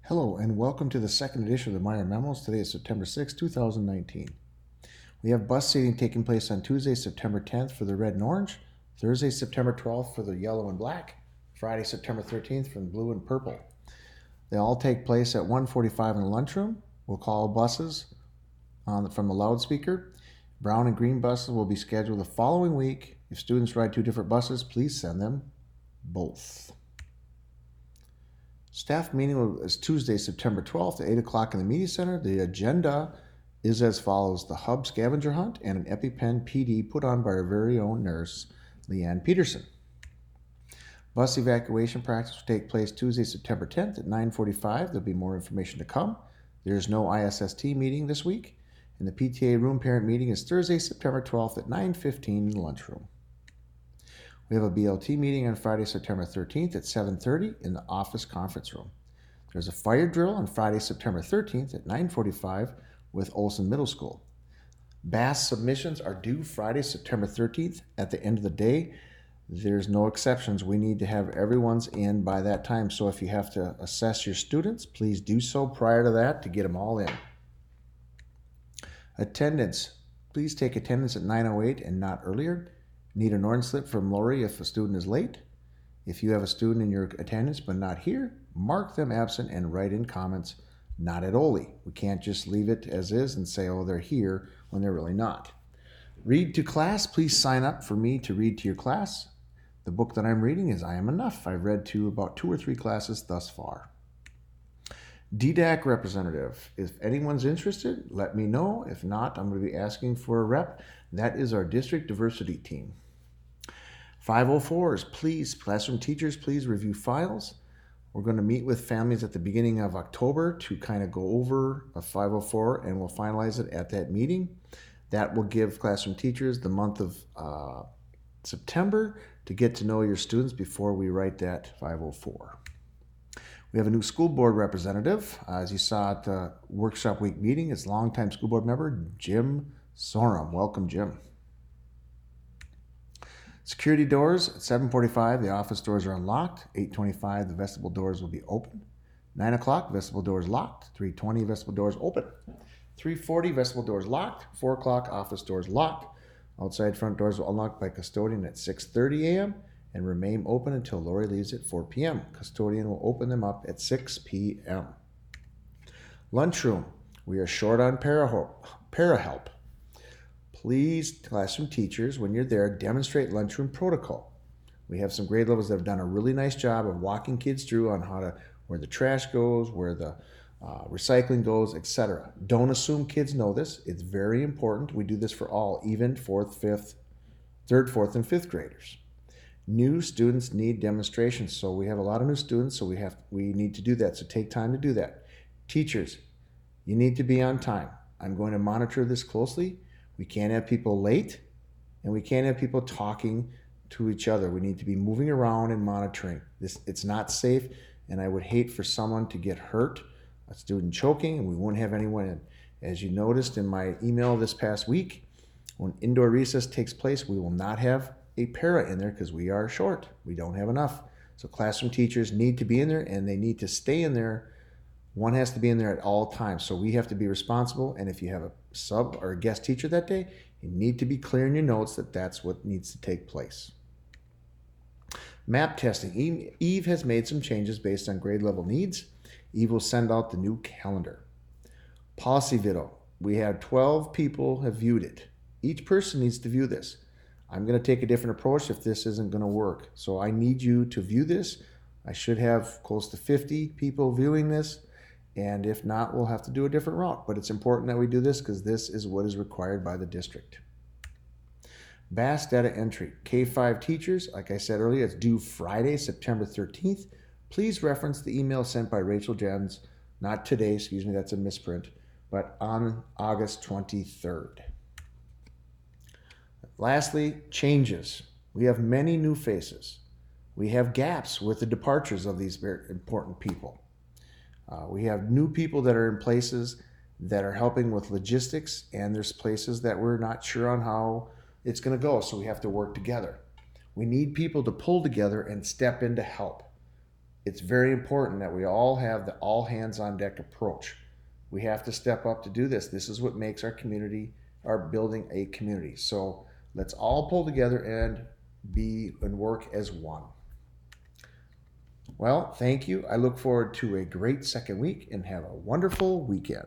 Hello and welcome to the second edition of the Meyer Memos. Today is September 6, 2019. We have bus seating taking place on Tuesday, September 10th for the red and orange, Thursday, September 12th for the yellow and black, Friday, September 13th for the blue and purple. They all take place at 1:45 in the lunchroom. We'll call buses from a loudspeaker. Brown and green buses will be scheduled the following week. If students ride two different buses, please send them both. Staff meeting is Tuesday, September 12th at 8 o'clock in the Media Center. The agenda is as follows: the Hub scavenger hunt and an EpiPen PD put on by our very own nurse, Leanne Peterson. Bus evacuation practice will take place Tuesday, September 10th at 9:45. There'll be more information to come. There's no ISST meeting this week. And the PTA room parent meeting is Thursday, September 12th at 9:15 in the lunchroom. We have a BLT meeting on Friday, September 13th at 7:30 in the office conference room. There's a fire drill on Friday, September 13th at 9:45 with Olson Middle School. BAS submissions are due Friday, September 13th at the end of the day. There's no exceptions. We need to have everyone's in by that time. So if you have to assess your students, please do so prior to that to get them all in. Attendance. Please take attendance at 9:08 and not earlier. Need an orange slip from Lori if a student is late. If you have a student in your attendance but not here, mark them absent and write in comments, not at Oli. We can't just leave it as is and say, oh, they're here when they're really not. Read to class. Please sign up for me to read to your class. The book that I'm reading is I Am Enough. I've read to about 2 or 3 classes thus far. DDAC representative. If anyone's interested, let me know. If not, I'm going to be asking for a rep. That is our district diversity team. 504s, please, classroom teachers, please review files. We're going to meet with families at the beginning of October to kind of go over a 504, and we'll finalize it at that meeting. That will give classroom teachers the month of September to get to know your students before we write that 504. We have a new school board representative. As you saw at the workshop week meeting, it's longtime school board member Jim Sorum. Welcome, Jim. Security doors at 7:45, the office doors are unlocked. 8:25, the vestibule doors will be open. 9 o'clock, vestibule doors locked. 3:20, vestibule doors open. 3:40, vestibule doors locked. 4 o'clock, office doors locked. Outside front doors will unlock by custodian at 6:30 a.m. and remain open until Lori leaves at 4 p.m. Custodian will open them up at 6 p.m. Lunchroom, we are short on para help. Please, classroom teachers, when you're there, demonstrate lunchroom protocol. We have some grade levels that have done a really nice job of walking kids through on where the trash goes, where the recycling goes, etc. Don't assume kids know this. It's very important. We do this for all, even third, fourth, and fifth graders. New students need demonstrations, so we have a lot of new students, so we need to do that. So take time to do that. Teachers, you need to be on time. I'm going to monitor this closely. We can't have people late, and we can't have people talking to each other. We need to be moving around and monitoring. It's not safe, and I would hate for someone to get hurt, a student choking, and we won't have anyone in. As you noticed in my email this past week, when indoor recess takes place, we will not have a para in there because we are short. We don't have enough. So classroom teachers need to be in there, and they need to stay in there. One has to be in there at all times. So we have to be responsible. And if you have a sub or a guest teacher that day, you need to be clear in your notes that that's what needs to take place. Map testing. Eve has made some changes based on grade level needs. Eve will send out the new calendar. Policy video. We have 12 people have viewed it. Each person needs to view this. I'm going to take a different approach if this isn't going to work. So I need you to view this. I should have close to 50 people viewing this. And if not, we'll have to do a different route. But it's important that we do this because this is what is required by the district. BAS data entry. K-5 teachers, like I said earlier, it's due Friday, September 13th. Please reference the email sent by Rachel Jens, not today, excuse me, that's a misprint, but on August 23rd. Lastly, changes. We have many new faces. We have gaps with the departures of these very important people. We have new people that are in places that are helping with logistics, and there's places that we're not sure on how it's going to go, so we have to work together. We need people to pull together and step in to help. It's very important that we all have the all hands on deck approach. We have to step up to do this. This is what makes our community, our building a community. So let's all pull together and be and work as one. Well, thank you. I look forward to a great second week and have a wonderful weekend.